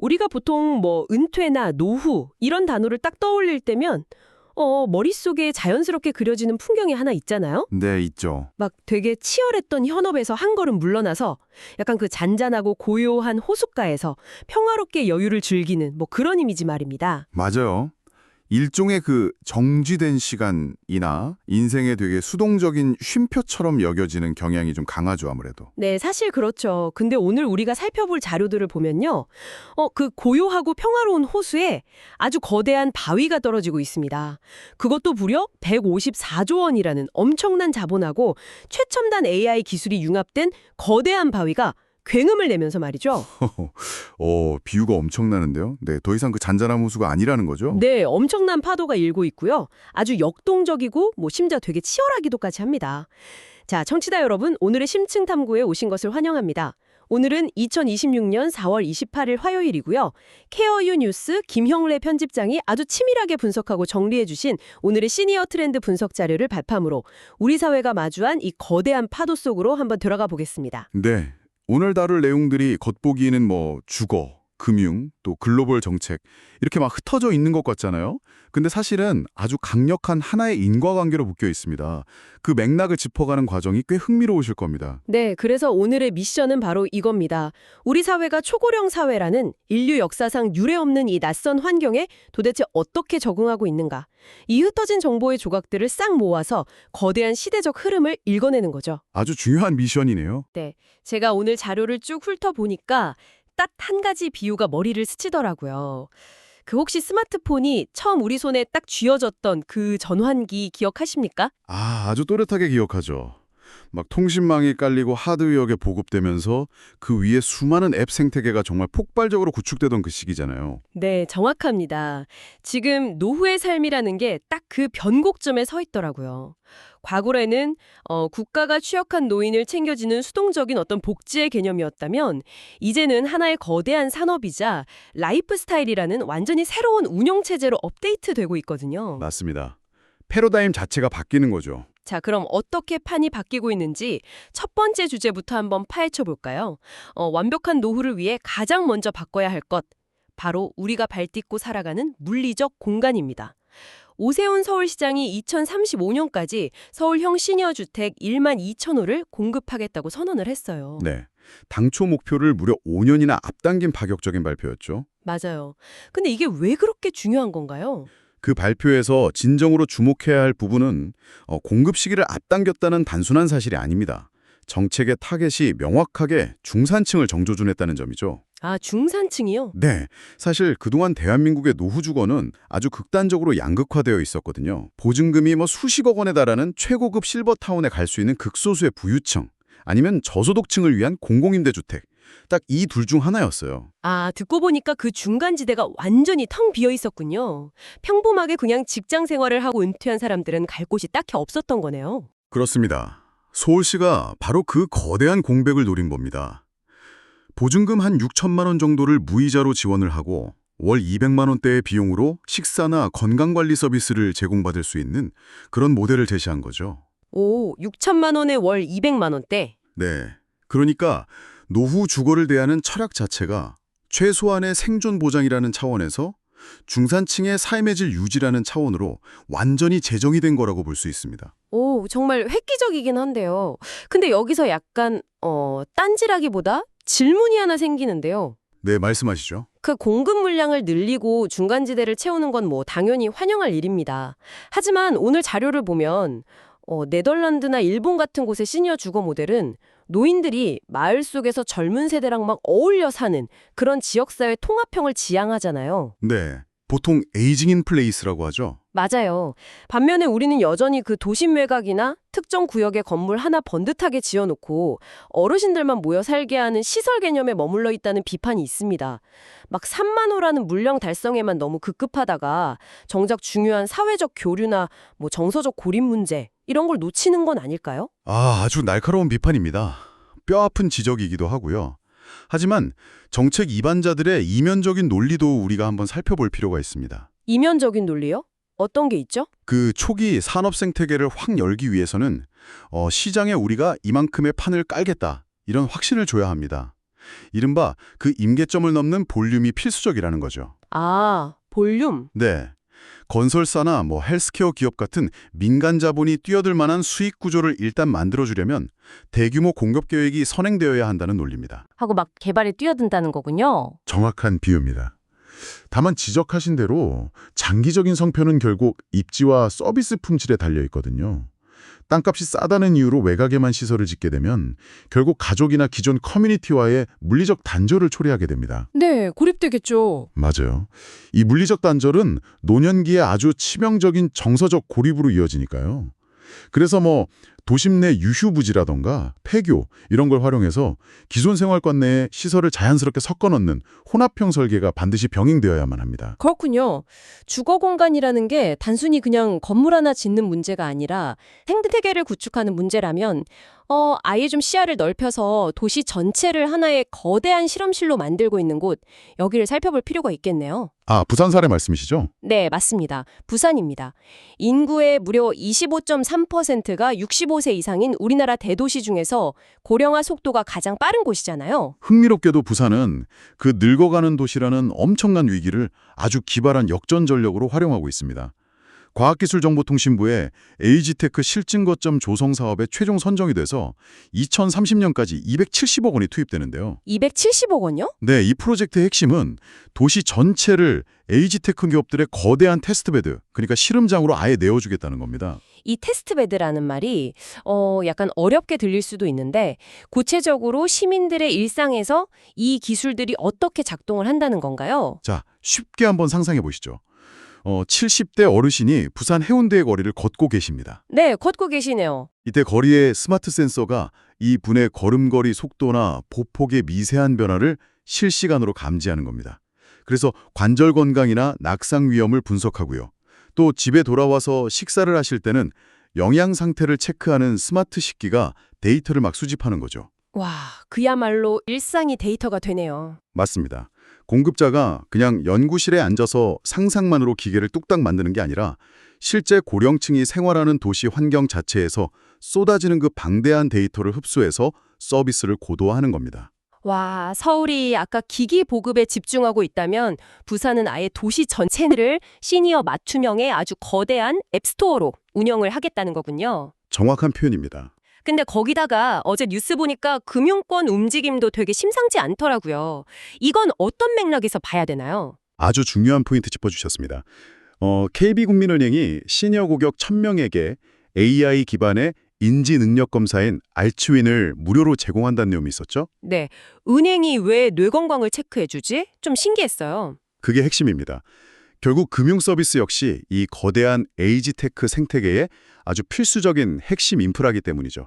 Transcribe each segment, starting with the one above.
우리가 보통 뭐 은퇴나 노후 이런 단어를 딱 떠올릴 때면 머릿속에 자연스럽게 그려지는 풍경이 하나 있잖아요. 네, 있죠. 막 되게 치열했던 현업에서 한 걸음 물러나서 약간 그 잔잔하고 고요한 호숫가에서 평화롭게 여유를 즐기는 뭐 그런 이미지 말입니다. 맞아요. 일종의 그 정지된 시간이나 인생의 되게 수동적인 쉼표처럼 여겨지는 경향이 좀 강하죠, 아무래도. 네, 사실 그렇죠. 근데 오늘 우리가 살펴볼 자료들을 보면요. 그 고요하고 평화로운 호수에 아주 거대한 바위가 떨어지고 있습니다. 그것도 무려 154조 원이라는 엄청난 자본하고 최첨단 AI 기술이 융합된 거대한 바위가 굉음을 내면서 말이죠. 비유가 엄청나는데요. 네, 더 이상 그 잔잔한 호수가 아니라는 거죠? 네, 엄청난 파도가 일고 있고요. 아주 역동적이고 심지어 되게 치열하기도까지 합니다. 자, 청취자 여러분, 오늘의 심층 탐구에 오신 것을 환영합니다. 오늘은 2026년 4월 28일 화요일이고요. 케어유 뉴스 김형래 편집장이 아주 치밀하게 분석하고 정리해 주신 오늘의 시니어 트렌드 분석 자료를 발판으로 우리 사회가 마주한 이 거대한 파도 속으로 한번 들어가 보겠습니다. 네. 오늘 다룰 내용들이 겉보기에는 뭐 주거, 금융, 또 글로벌 정책 이렇게 막 흩어져 있는 것 같잖아요. 근데 사실은 아주 강력한 하나의 인과관계로 묶여 있습니다. 그 맥락을 짚어가는 과정이 꽤 흥미로우실 겁니다. 네, 그래서 오늘의 미션은 바로 이겁니다. 우리 사회가 초고령 사회라는 인류 역사상 유례없는 이 낯선 환경에 도대체 어떻게 적응하고 있는가. 이 흩어진 정보의 조각들을 싹 모아서 거대한 시대적 흐름을 읽어내는 거죠. 아주 중요한 미션이네요. 네, 제가 오늘 자료를 쭉 훑어보니까 딱 한 가지 비유가 머리를 스치더라고요. 그 혹시 스마트폰이 처음 우리 손에 딱 쥐어졌던 그 전환기 기억하십니까? 아주 또렷하게 기억하죠. 막 통신망이 깔리고 하드웨어가 보급되면서 그 위에 수많은 앱 생태계가 정말 폭발적으로 구축되던 그 시기잖아요. 네, 정확합니다. 지금 노후의 삶이라는 게 딱 그 변곡점에 서 있더라고요. 과거에는 국가가 취약한 노인을 챙겨주는 수동적인 어떤 복지의 개념이었다면 이제는 하나의 거대한 산업이자 라이프 스타일이라는 완전히 새로운 운영체제로 업데이트되고 있거든요. 맞습니다. 패러다임 자체가 바뀌는 거죠. 자, 그럼 어떻게 판이 바뀌고 있는지 첫 번째 주제부터 한번 파헤쳐 볼까요? 완벽한 노후를 위해 가장 먼저 바꿔야 할 것, 바로 우리가 발딛고 살아가는 물리적 공간입니다. 오세훈 서울시장이 2035년까지 서울형 시니어주택 1만 2천 호를 공급하겠다고 선언을 했어요. 네. 당초 목표를 무려 5년이나 앞당긴 파격적인 발표였죠. 맞아요. 근데 이게 왜 그렇게 중요한 건가요? 그 발표에서 진정으로 주목해야 할 부분은 공급 시기를 앞당겼다는 단순한 사실이 아닙니다. 정책의 타겟이 명확하게 중산층을 정조준했다는 점이죠. 아, 중산층이요? 네, 사실 그동안 대한민국의 노후 주거는 아주 극단적으로 양극화되어 있었거든요. 보증금이 수십억 원에 달하는 최고급 실버타운에 갈 수 있는 극소수의 부유층, 아니면 저소득층을 위한 공공임대주택, 딱 이 둘 중 하나였어요. 아, 듣고 보니까 그 중간지대가 완전히 텅 비어 있었군요. 평범하게 그냥 직장 생활을 하고 은퇴한 사람들은 갈 곳이 딱히 없었던 거네요. 그렇습니다. 서울시가 바로 그 거대한 공백을 노린 겁니다. 보증금 한 6천만 원 정도를 무이자로 지원을 하고 월 200만 원대의 비용으로 식사나 건강관리 서비스를 제공받을 수 있는 그런 모델을 제시한 거죠. 오, 6천만 원에 월 200만 원대. 네. 그러니까 노후 주거를 대하는 철학 자체가 최소한의 생존 보장이라는 차원에서 중산층의 삶의 질 유지라는 차원으로 완전히 재정이 된 거라고 볼 수 있습니다. 오, 정말 획기적이긴 한데요. 근데 여기서 약간 딴지라기보다 질문이 하나 생기는데요. 네, 말씀하시죠. 그 공급 물량을 늘리고 중간지대를 채우는 건 당연히 환영할 일입니다. 하지만 오늘 자료를 보면 네덜란드나 일본 같은 곳의 시니어 주거 모델은 노인들이 마을 속에서 젊은 세대랑 막 어울려 사는 그런 지역사회 통합형을 지향하잖아요. 네, 보통 에이징 인 플레이스라고 하죠. 맞아요. 반면에 우리는 여전히 그 도심 외곽이나 특정 구역의 건물 하나 번듯하게 지어놓고 어르신들만 모여 살게 하는 시설 개념에 머물러 있다는 비판이 있습니다. 막 3만 호라는 물량 달성에만 너무 급급하다가 정작 중요한 사회적 교류나 정서적 고립 문제 이런 걸 놓치는 건 아닐까요? 아주 날카로운 비판입니다. 뼈아픈 지적이기도 하고요. 하지만 정책 이반자들의 이면적인 논리도 우리가 한번 살펴볼 필요가 있습니다. 이면적인 논리요? 어떤 게 있죠? 그 초기 산업 생태계를 확 열기 위해서는 시장에 우리가 이만큼의 판을 깔겠다 이런 확신을 줘야 합니다. 이른바 그 임계점을 넘는 볼륨이 필수적이라는 거죠. 아, 볼륨. 네. 건설사나 헬스케어 기업 같은 민간 자본이 뛰어들 만한 수익 구조를 일단 만들어주려면 대규모 공급 계획이 선행되어야 한다는 논리입니다. 하고 막 개발에 뛰어든다는 거군요. 정확한 비유입니다. 다만 지적하신 대로 장기적인 성표는 결국 입지와 서비스 품질에 달려 있거든요. 땅값이 싸다는 이유로 외곽에만 시설을 짓게 되면 결국 가족이나 기존 커뮤니티와의 물리적 단절을 초래하게 됩니다. 네, 고립되겠죠. 맞아요. 이 물리적 단절은 노년기에 아주 치명적인 정서적 고립으로 이어지니까요. 그래서 도심 내 유휴부지라던가 폐교 이런 걸 활용해서 기존 생활권 내에 시설을 자연스럽게 섞어 넣는 혼합형 설계가 반드시 병행되어야만 합니다. 그렇군요. 주거 공간이라는 게 단순히 그냥 건물 하나 짓는 문제가 아니라 생태계를 구축하는 문제라면 아예 좀 시야를 넓혀서 도시 전체를 하나의 거대한 실험실로 만들고 있는 곳, 여기를 살펴볼 필요가 있겠네요. 아, 부산 사례 말씀이시죠? 네, 맞습니다. 부산입니다. 인구의 무려 25.3%가 65세 이상인 우리나라 대도시 중에서 고령화 속도가 가장 빠른 곳이잖아요. 흥미롭게도 부산은 그 늙어가는 도시라는 엄청난 위기를 아주 기발한 역전 전력으로 활용하고 있습니다. 과학기술정보통신부의 에이지테크 실증 거점 조성 사업에 최종 선정이 돼서 2030년까지 270억 원이 투입되는데요. 270억 원요? 네, 이 프로젝트의 핵심은 도시 전체를 에이지테크 기업들의 거대한 테스트베드, 그러니까 실험장으로 아예 내어주겠다는 겁니다. 이 테스트베드라는 말이 약간 어렵게 들릴 수도 있는데 구체적으로 시민들의 일상에서 이 기술들이 어떻게 작동을 한다는 건가요? 자, 쉽게 한번 상상해 보시죠. 70대 어르신이 부산 해운대의 거리를 걷고 계십니다. 네, 걷고 계시네요. 이때 거리의 스마트 센서가 이 분의 걸음걸이 속도나 보폭의 미세한 변화를 실시간으로 감지하는 겁니다. 그래서 관절 건강이나 낙상 위험을 분석하고요. 또 집에 돌아와서 식사를 하실 때는 영양 상태를 체크하는 스마트 식기가 데이터를 막 수집하는 거죠. 와, 그야말로 일상이 데이터가 되네요. 맞습니다. 공급자가 그냥 연구실에 앉아서 상상만으로 기계를 뚝딱 만드는 게 아니라 실제 고령층이 생활하는 도시 환경 자체에서 쏟아지는 그 방대한 데이터를 흡수해서 서비스를 고도화하는 겁니다. 와, 서울이 아까 기기 보급에 집중하고 있다면 부산은 아예 도시 전체를 시니어 맞춤형의 아주 거대한 앱스토어로 운영을 하겠다는 거군요. 정확한 표현입니다. 근데 거기다가 어제 뉴스 보니까 금융권 움직임도 되게 심상치 않더라고요. 이건 어떤 맥락에서 봐야 되나요? 아주 중요한 포인트 짚어주셨습니다. KB국민은행이 시니어 고객 1000명에게 AI 기반의 인지 능력 검사인 알츠윈을 무료로 제공한다는 내용이 있었죠? 네, 은행이 왜 뇌건강을 체크해주지? 좀 신기했어요. 그게 핵심입니다. 결국 금융 서비스 역시 이 거대한 에이지테크 생태계의 아주 필수적인 핵심 인프라기 때문이죠.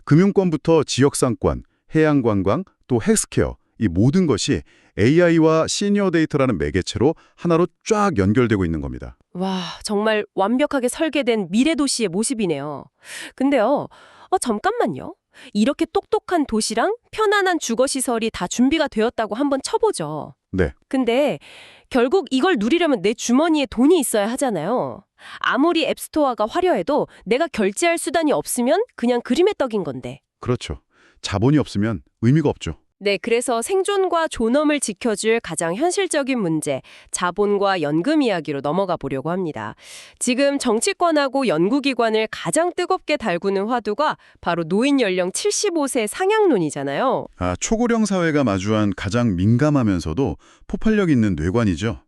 금융권부터 지역상권, 해양관광, 또 헬스케어, 이 모든 것이 AI와 시니어 데이터라는 매개체로 하나로 쫙 연결되고 있는 겁니다. 와, 정말 완벽하게 설계된 미래 도시의 모습이네요. 근데요, 잠깐만요. 이렇게 똑똑한 도시랑 편안한 주거시설이 다 준비가 되었다고 한번 쳐보죠. 네. 근데 결국 이걸 누리려면 내 주머니에 돈이 있어야 하잖아요. 아무리 앱스토어가 화려해도 내가 결제할 수단이 없으면 그냥 그림의 떡인 건데. 그렇죠. 자본이 없으면 의미가 없죠. 네, 그래서 생존과 존엄을 지켜줄 가장 현실적인 문제, 자본과 연금 이야기로 넘어가 보려고 합니다. 지금 정치권하고 연구기관을 가장 뜨겁게 달구는 화두가 바로 노인 연령 75세 상향론이잖아요. 초고령 사회가 마주한 가장 민감하면서도 폭발력 있는 뇌관이죠.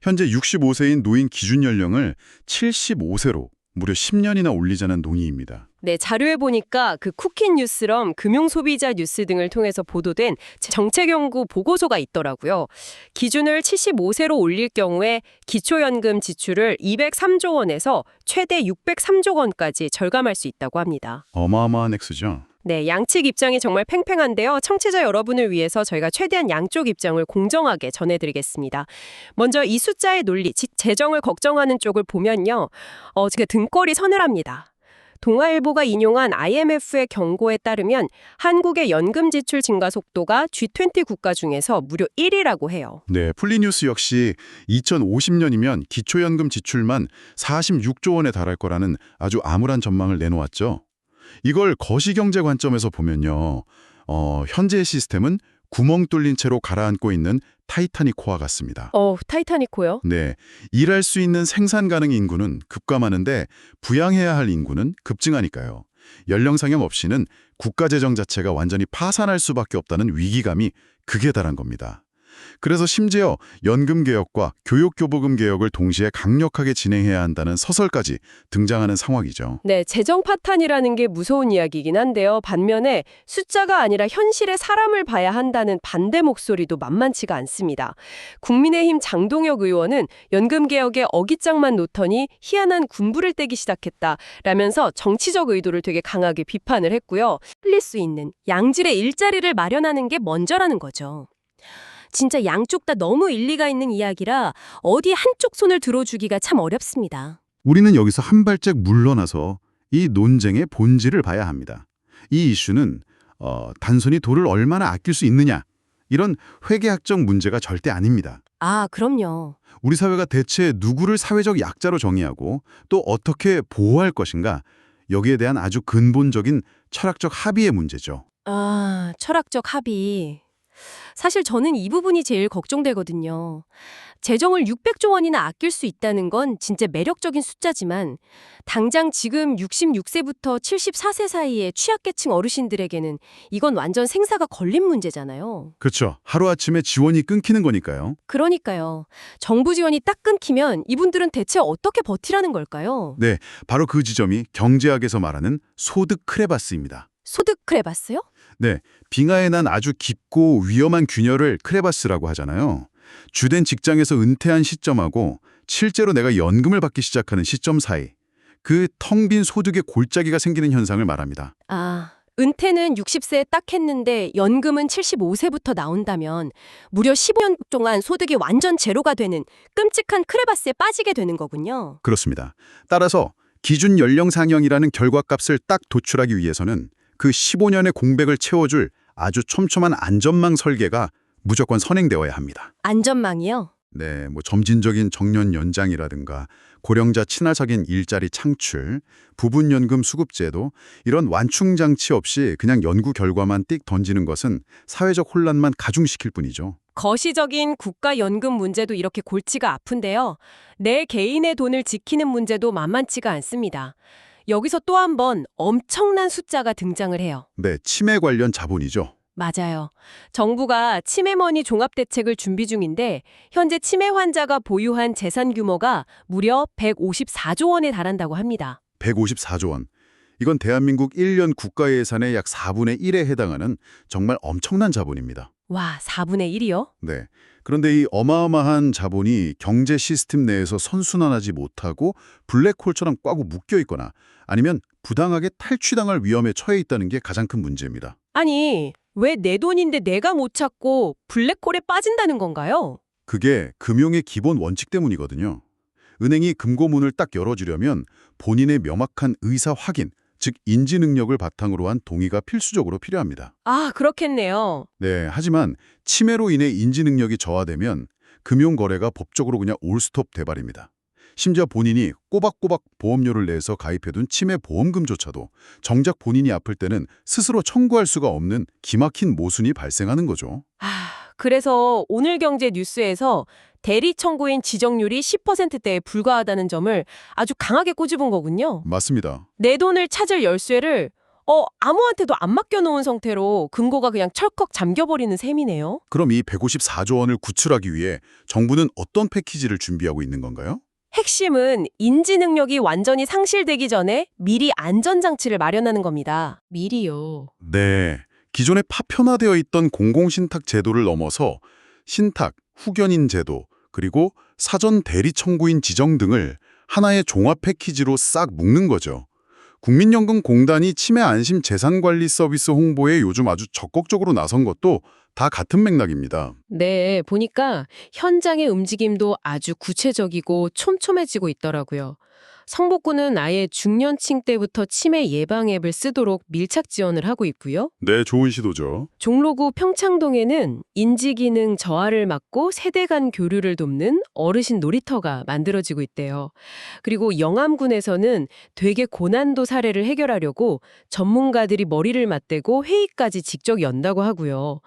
현재 65세인 노인 기준 연령을 75세로 무려 10년이나 올리자는 논의입니다. 네, 자료에 보니까 그 쿠키 뉴스럼 금융소비자 뉴스 등을 통해서 보도된 정책연구 보고서가 있더라고요. 기준을 75세로 올릴 경우에 기초연금 지출을 203조 원에서 최대 603조 원까지 절감할 수 있다고 합니다. 어마어마한 액수죠. 네, 양측 입장이 정말 팽팽한데요. 청취자 여러분을 위해서 저희가 최대한 양쪽 입장을 공정하게 전해드리겠습니다. 먼저 이 숫자의 논리, 즉 재정을 걱정하는 쪽을 보면요. 제가 등골이 서늘합니다. 동아일보가 인용한 IMF의 경고에 따르면 한국의 연금 지출 증가 속도가 G20 국가 중에서 무려 1위라고 해요. 네, 풀리뉴스 역시 2050년이면 기초연금 지출만 46조 원에 달할 거라는 아주 암울한 전망을 내놓았죠. 이걸 거시경제 관점에서 보면요. 현재의 시스템은 구멍 뚫린 채로 가라앉고 있는 타이타닉호와 같습니다. 타이타닉호요? 네, 일할 수 있는 생산 가능 인구는 급감하는데 부양해야 할 인구는 급증하니까요. 연령 상영 없이는 국가 재정 자체가 완전히 파산할 수밖에 없다는 위기감이 극에 달한 겁니다. 그래서 심지어 연금 개혁과 교육교부금 개혁을 동시에 강력하게 진행해야 한다는 서설까지 등장하는 상황이죠. 네, 재정 파탄이라는 게 무서운 이야기이긴 한데요. 반면에 숫자가 아니라 현실의 사람을 봐야 한다는 반대 목소리도 만만치가 않습니다. 국민의힘 장동혁 의원은 연금 개혁에 어깃장만 놓더니 희한한 군부를 떼기 시작했다라면서 정치적 의도를 되게 강하게 비판을 했고요. 흘릴 수 있는 양질의 일자리를 마련하는 게 먼저라는 거죠. 진짜 양쪽 다 너무 일리가 있는 이야기라 어디 한쪽 손을 들어주기가 참 어렵습니다. 우리는 여기서 한 발짝 물러나서 이 논쟁의 본질을 봐야 합니다. 이 이슈는 단순히 돌을 얼마나 아낄 수 있느냐 이런 회계학적 문제가 절대 아닙니다. 아, 그럼요. 우리 사회가 대체 누구를 사회적 약자로 정의하고 또 어떻게 보호할 것인가 여기에 대한 아주 근본적인 철학적 합의의 문제죠. 아, 철학적 합의. 사실 저는 이 부분이 제일 걱정되거든요. 재정을 600조 원이나 아낄 수 있다는 건 진짜 매력적인 숫자지만 당장 지금 66세부터 74세 사이의 취약계층 어르신들에게는 이건 완전 생사가 걸린 문제잖아요. 그렇죠. 하루아침에 지원이 끊기는 거니까요. 그러니까요. 정부 지원이 딱 끊기면 이분들은 대체 어떻게 버티라는 걸까요? 네, 바로 그 지점이 경제학에서 말하는 소득 크레바스입니다. 소득 크레바스요? 네, 빙하에 난 아주 깊고 위험한 균열을 크레바스라고 하잖아요. 주된 직장에서 은퇴한 시점하고 실제로 내가 연금을 받기 시작하는 시점 사이, 그 텅 빈 소득의 골짜기가 생기는 현상을 말합니다. 아, 은퇴는 60세에 딱 했는데 연금은 75세부터 나온다면 무려 15년 동안 소득이 완전 제로가 되는 끔찍한 크레바스에 빠지게 되는 거군요. 그렇습니다. 따라서 기준 연령 상향이라는 결과값을 딱 도출하기 위해서는 그 15년의 공백을 채워줄 아주 촘촘한 안전망 설계가 무조건 선행되어야 합니다. 안전망이요? 네, 점진적인 정년 연장이라든가 고령자 친화적인 일자리 창출, 부분연금 수급제도 이런 완충 장치 없이 그냥 연구 결과만 띡 던지는 것은 사회적 혼란만 가중시킬 뿐이죠. 거시적인 국가연금 문제도 이렇게 골치가 아픈데요. 내 개인의 돈을 지키는 문제도 만만치가 않습니다. 여기서 또 한 번 엄청난 숫자가 등장을 해요. 네, 치매 관련 자본이죠. 맞아요. 정부가 치매머니 종합대책을 준비 중인데 현재 치매 환자가 보유한 재산 규모가 무려 154조 원에 달한다고 합니다. 154조 원. 이건 대한민국 1년 국가 예산의 약 4분의 1에 해당하는 정말 엄청난 자본입니다. 와, 4분의 1이요? 네. 그런데 이 어마어마한 자본이 경제 시스템 내에서 선순환하지 못하고 블랙홀처럼 꽉 묶여 있거나 아니면 부당하게 탈취당할 위험에 처해 있다는 게 가장 큰 문제입니다. 아니, 왜 내 돈인데 내가 못 찾고 블랙홀에 빠진다는 건가요? 그게 금융의 기본 원칙 때문이거든요. 은행이 금고문을 딱 열어주려면 본인의 명확한 의사 확인, 즉 인지 능력을 바탕으로 한 동의가 필수적으로 필요합니다. 아, 그렇겠네요. 네, 하지만 치매로 인해 인지 능력이 저하되면 금융 거래가 법적으로 그냥 올스톱 돼버립니다. 심지어 본인이 꼬박꼬박 보험료를 내서 가입해둔 치매 보험금조차도 정작 본인이 아플 때는 스스로 청구할 수가 없는 기막힌 모순이 발생하는 거죠. 아, 그래서 오늘 경제 뉴스에서 대리 청구인 지정률이 10%대에 불과하다는 점을 아주 강하게 꼬집은 거군요. 맞습니다. 내 돈을 찾을 열쇠를 아무한테도 안 맡겨놓은 상태로 금고가 그냥 철컥 잠겨버리는 셈이네요. 그럼 이 154조 원을 구출하기 위해 정부는 어떤 패키지를 준비하고 있는 건가요? 핵심은 인지 능력이 완전히 상실되기 전에 미리 안전장치를 마련하는 겁니다. 미리요. 네, 기존에 파편화되어 있던 공공신탁 제도를 넘어서 신탁, 후견인 제도, 그리고 사전 대리 청구인 지정 등을 하나의 종합 패키지로 싹 묶는 거죠. 국민연금공단이 치매 안심 재산관리 서비스 홍보에 요즘 아주 적극적으로 나선 것도 다 같은 맥락입니다. 네, 보니까 현장의 움직임도 아주 구체적이고 촘촘해지고 있더라고요. 성복구는 아예 중년층 때부터 치매 예방 앱을 쓰도록 밀착 지원을 하고 있고요. 네, 좋은 시도죠. 종로구 평창동에는 인지기능 저하를 막고 세대 간 교류를 돕는 어르신 놀이터가 만들어지고 있대요. 그리고 영암군에서는 되게 고난도 사례를 해결하려고 전문가들이 머리를 맞대고 회의까지 직접 연다고 하고요.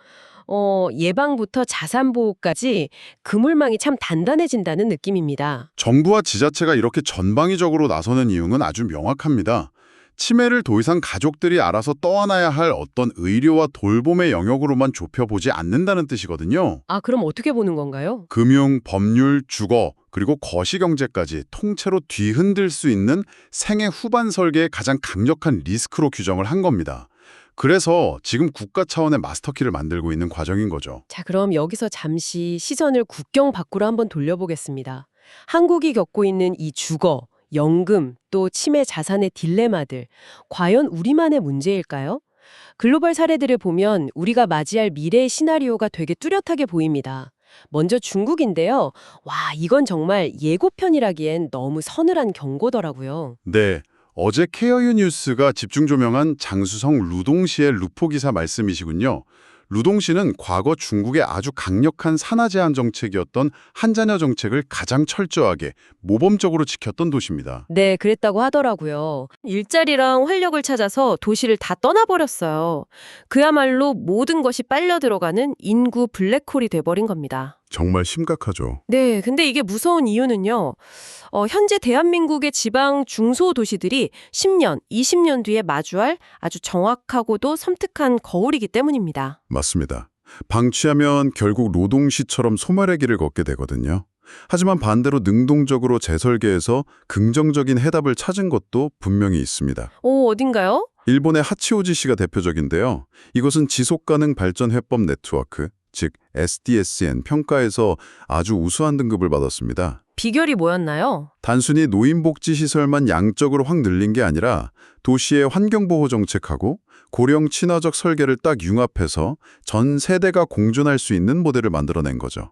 예방부터 자산 보호까지 그물망이 참 단단해진다는 느낌입니다. 정부와 지자체가 이렇게 전방위적으로 나서는 이유는 아주 명확합니다. 치매를 더 이상 가족들이 알아서 떠안아야 할 어떤 의료와 돌봄의 영역으로만 좁혀보지 않는다는 뜻이거든요. 아, 그럼 어떻게 보는 건가요? 금융, 법률, 주거, 그리고 거시경제까지 통째로 뒤흔들 수 있는 생애 후반 설계의 가장 강력한 리스크로 규정을 한 겁니다. 그래서 지금 국가 차원의 마스터키를 만들고 있는 과정인 거죠. 자, 그럼 여기서 잠시 시선을 국경 밖으로 한번 돌려보겠습니다. 한국이 겪고 있는 이 주거, 연금, 또 치매 자산의 딜레마들, 과연 우리만의 문제일까요? 글로벌 사례들을 보면 우리가 맞이할 미래의 시나리오가 되게 뚜렷하게 보입니다. 먼저 중국인데요. 와, 이건 정말 예고편이라기엔 너무 서늘한 경고더라고요. 네, 어제 케어유 뉴스가 집중 조명한 장수성 루동시의 루포 기사 말씀이시군요. 루동시는 과거 중국의 아주 강력한 산화 제한 정책이었던 한자녀 정책을 가장 철저하게 모범적으로 지켰던 도시입니다. 네, 그랬다고 하더라고요. 일자리랑 활력을 찾아서 도시를 다 떠나버렸어요. 그야말로 모든 것이 빨려 들어가는 인구 블랙홀이 돼버린 겁니다. 정말 심각하죠. 네, 근데 이게 무서운 이유는요. 현재 대한민국의 지방 중소도시들이 10년, 20년 뒤에 마주할 아주 정확하고도 섬뜩한 거울이기 때문입니다. 맞습니다. 방치하면 결국 노동시처럼 소멸의 길을 걷게 되거든요. 하지만 반대로 능동적으로 재설계해서 긍정적인 해답을 찾은 것도 분명히 있습니다. 어딘가요? 일본의 하치오지시가 대표적인데요. 이것은 지속가능 발전 해법 네트워크, 즉 SDSN 평가에서 아주 우수한 등급을 받았습니다. 비결이 뭐였나요? 단순히 노인복지시설만 양적으로 확 늘린 게 아니라 도시의 환경보호 정책하고 고령 친화적 설계를 딱 융합해서 전 세대가 공존할 수 있는 모델을 만들어낸 거죠.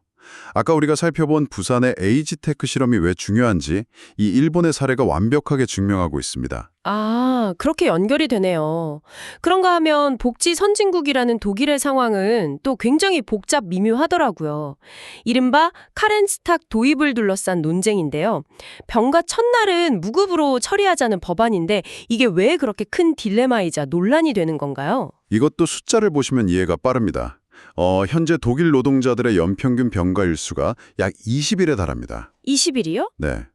아까 우리가 살펴본 부산의 에이지테크 실험이 왜 중요한지 이 일본의 사례가 완벽하게 증명하고 있습니다. 아, 그렇게 연결이 되네요. 그런가 하면 복지 선진국이라는 독일의 상황은 또 굉장히 복잡 미묘하더라고요. 이른바 카렌스탁 도입을 둘러싼 논쟁인데요. 병가 첫날은 무급으로 처리하자는 법안인데 이게 왜 그렇게 큰 딜레마이자 논란이 되는 건가요? 이것도 숫자를 보시면 이해가 빠릅니다. 현재 독일 노동자들의 연평균 병가 일수가 약 20일에 달합니다. 20일이요? 네.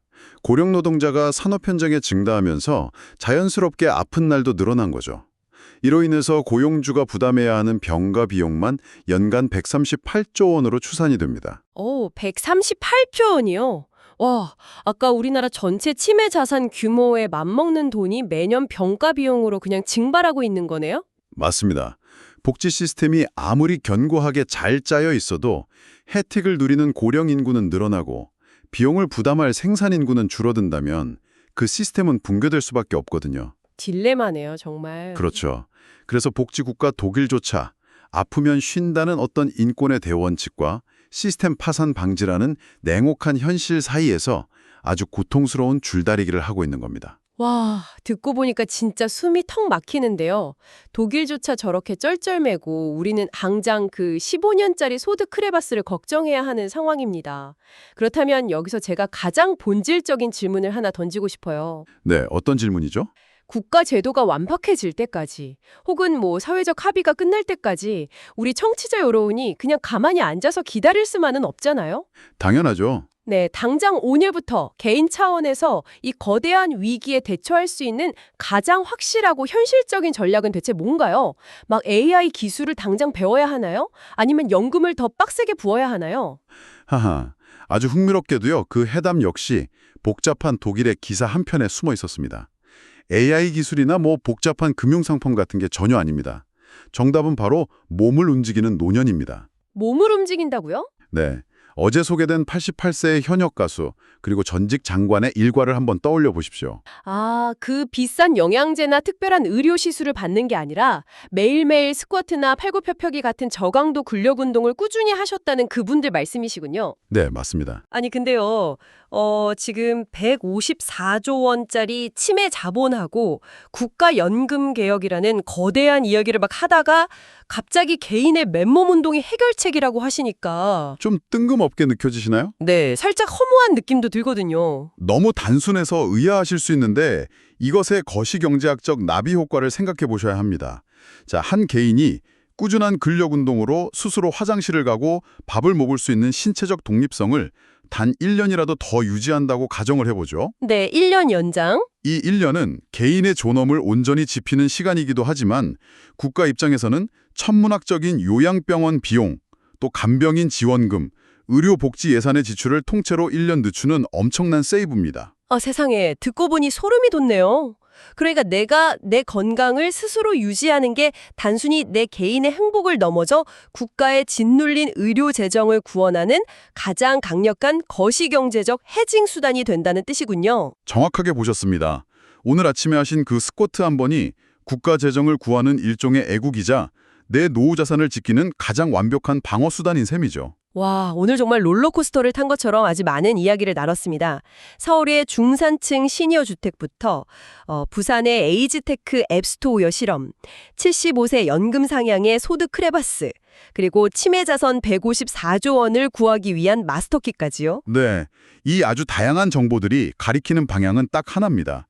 고령 노동자가 산업 현장에 증가하면서 자연스럽게 아픈 날도 늘어난 거죠. 이로 인해서 고용주가 부담해야 하는 병가 비용만 연간 138조 원으로 추산이 됩니다. 138조 원이요? 와, 아까 우리나라 전체 치매 자산 규모에 맞먹는 돈이 매년 병가 비용으로 그냥 증발하고 있는 거네요? 맞습니다. 복지 시스템이 아무리 견고하게 잘 짜여 있어도 혜택을 누리는 고령 인구는 늘어나고 비용을 부담할 생산 인구는 줄어든다면 그 시스템은 붕괴될 수밖에 없거든요. 딜레마네요, 정말. 그렇죠. 그래서 복지국가 독일조차 아프면 쉰다는 어떤 인권의 대원칙과 시스템 파산 방지라는 냉혹한 현실 사이에서 아주 고통스러운 줄다리기를 하고 있는 겁니다. 와, 듣고 보니까 진짜 숨이 턱 막히는데요. 독일조차 저렇게 쩔쩔매고 우리는 당장 그 15년짜리 소득 크레바스를 걱정해야 하는 상황입니다. 그렇다면 여기서 제가 가장 본질적인 질문을 하나 던지고 싶어요. 네, 어떤 질문이죠? 국가 제도가 완벽해질 때까지 혹은 사회적 합의가 끝날 때까지 우리 청취자 여러분이 그냥 가만히 앉아서 기다릴 수만은 없잖아요? 당연하죠. 네, 당장 오늘부터 개인 차원에서 이 거대한 위기에 대처할 수 있는 가장 확실하고 현실적인 전략은 대체 뭔가요? 막 AI 기술을 당장 배워야 하나요? 아니면 연금을 더 빡세게 부어야 하나요? 하하, 아주 흥미롭게도요. 그 해답 역시 복잡한 독일의 기사 한 편에 숨어 있었습니다. AI 기술이나 복잡한 금융상품 같은 게 전혀 아닙니다. 정답은 바로 몸을 움직이는 노년입니다. 몸을 움직인다고요? 네. 어제 소개된 88세의 현역 가수 그리고 전직 장관의 일과를 한번 떠올려 보십시오. 아, 그 비싼 영양제나 특별한 의료 시술을 받는 게 아니라 매일매일 스쿼트나 팔굽혀펴기 같은 저강도 근력 운동을 꾸준히 하셨다는 그분들 말씀이시군요. 네, 맞습니다. 아니 근데요. 지금 154조 원짜리 치매 자본하고 국가연금 개혁이라는 거대한 이야기를 막 하다가 갑자기 개인의 맨몸 운동이 해결책이라고 하시니까 좀 뜬금없게 느껴지시나요? 네, 살짝 허무한 느낌도 들거든요. 너무 단순해서 의아하실 수 있는데 이것의 거시경제학적 나비 효과를 생각해 보셔야 합니다. 자, 한 개인이 꾸준한 근력 운동으로 스스로 화장실을 가고 밥을 먹을 수 있는 신체적 독립성을 단 1년이라도 더 유지한다고 가정을 해보죠. 네, 1년 연장. 이 1년은 개인의 존엄을 온전히 지피는 시간이기도 하지만 국가 입장에서는 천문학적인 요양병원 비용, 또 간병인 지원금, 의료복지 예산의 지출을 통째로 1년 늦추는 엄청난 세이브입니다. 세상에, 듣고 보니 소름이 돋네요. 그러니까 내가 내 건강을 스스로 유지하는 게 단순히 내 개인의 행복을 넘어서 국가의 짓눌린 의료 재정을 구원하는 가장 강력한 거시경제적 해징 수단이 된다는 뜻이군요. 정확하게 보셨습니다. 오늘 아침에 하신 그 스쿼트 한 번이 국가 재정을 구하는 일종의 애국이자 내 노후 자산을 지키는 가장 완벽한 방어 수단인 셈이죠. 와, 오늘 정말 롤러코스터를 탄 것처럼 아주 많은 이야기를 나눴습니다. 서울의 중산층 시니어 주택부터 부산의 에이지테크 앱스토어 실험, 75세 연금 상향의 소득 크레바스, 그리고 치매 자선 154조 원을 구하기 위한 마스터키까지요. 네, 이 아주 다양한 정보들이 가리키는 방향은 딱 하나입니다.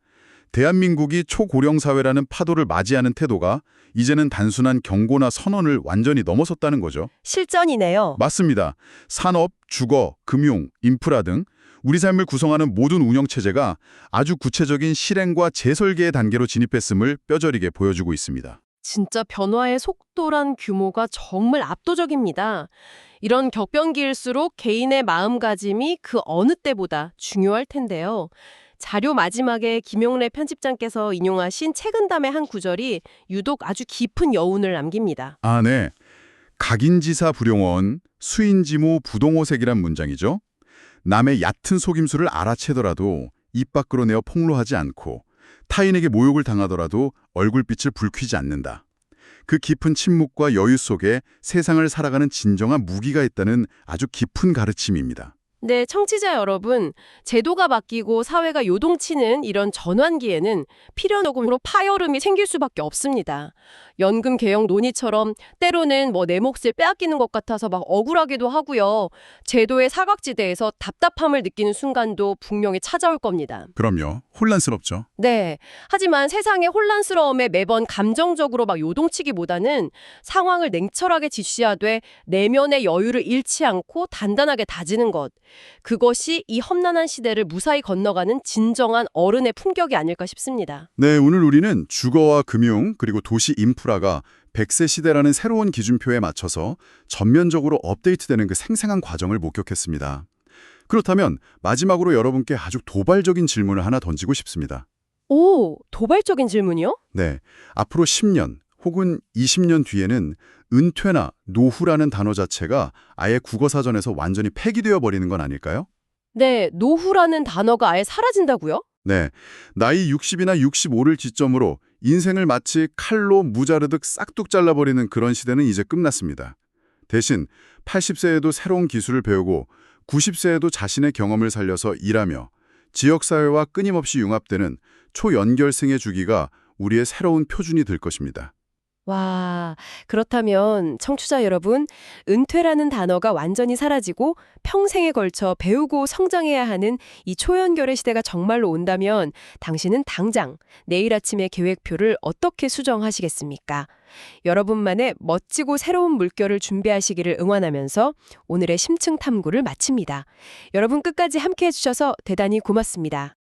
대한민국이 초고령 사회라는 파도를 맞이하는 태도가 이제는 단순한 경고나 선언을 완전히 넘어섰다는 거죠. 실전이네요. 맞습니다. 산업, 주거, 금융, 인프라 등 우리 삶을 구성하는 모든 운영체제가 아주 구체적인 실행과 재설계의 단계로 진입했음을 뼈저리게 보여주고 있습니다. 진짜 변화의 속도란 규모가 정말 압도적입니다. 이런 격변기일수록 개인의 마음가짐이 그 어느 때보다 중요할 텐데요. 자료 마지막에 김용래 편집장께서 인용하신 책은담의 한 구절이 유독 아주 깊은 여운을 남깁니다. 아, 네. 각인지사 불용언, 수인지무 부동호색이란 문장이죠. 남의 얕은 속임수를 알아채더라도 입 밖으로 내어 폭로하지 않고 타인에게 모욕을 당하더라도 얼굴빛을 붉히지 않는다. 그 깊은 침묵과 여유 속에 세상을 살아가는 진정한 무기가 있다는 아주 깊은 가르침입니다. 네, 청취자 여러분, 제도가 바뀌고 사회가 요동치는 이런 전환기에는 필연적으로 파열음이 생길 수밖에 없습니다. 연금 개혁 논의처럼 때로는 내 몫을 빼앗기는 것 같아서 막 억울하기도 하고요. 제도의 사각지대에서 답답함을 느끼는 순간도 분명히 찾아올 겁니다. 그럼요. 혼란스럽죠. 네, 하지만 세상의 혼란스러움에 매번 감정적으로 막 요동치기보다는 상황을 냉철하게 직시하되 내면의 여유를 잃지 않고 단단하게 다지는 것. 그것이 이 험난한 시대를 무사히 건너가는 진정한 어른의 품격이 아닐까 싶습니다. 네, 오늘 우리는 주거와 금융 그리고 도시 인프라가 100세 시대라는 새로운 기준표에 맞춰서 전면적으로 업데이트되는 그 생생한 과정을 목격했습니다. 그렇다면 마지막으로 여러분께 아주 도발적인 질문을 하나 던지고 싶습니다. 오, 도발적인 질문이요? 네, 앞으로 10년 혹은 20년 뒤에는 은퇴나 노후라는 단어 자체가 아예 국어사전에서 완전히 폐기되어 버리는 건 아닐까요? 네, 노후라는 단어가 아예 사라진다고요? 네, 나이 60이나 65를 지점으로 인생을 마치 칼로 무자르듯 싹둑 잘라버리는 그런 시대는 이제 끝났습니다. 대신 80세에도 새로운 기술을 배우고 90세에도 자신의 경험을 살려서 일하며 지역사회와 끊임없이 융합되는 초연결생의 주기가 우리의 새로운 표준이 될 것입니다. 와, 그렇다면 청취자 여러분, 은퇴라는 단어가 완전히 사라지고 평생에 걸쳐 배우고 성장해야 하는 이 초연결의 시대가 정말로 온다면 당신은 당장 내일 아침의 계획표를 어떻게 수정하시겠습니까? 여러분만의 멋지고 새로운 물결을 준비하시기를 응원하면서 오늘의 심층 탐구를 마칩니다. 여러분 끝까지 함께해 주셔서 대단히 고맙습니다.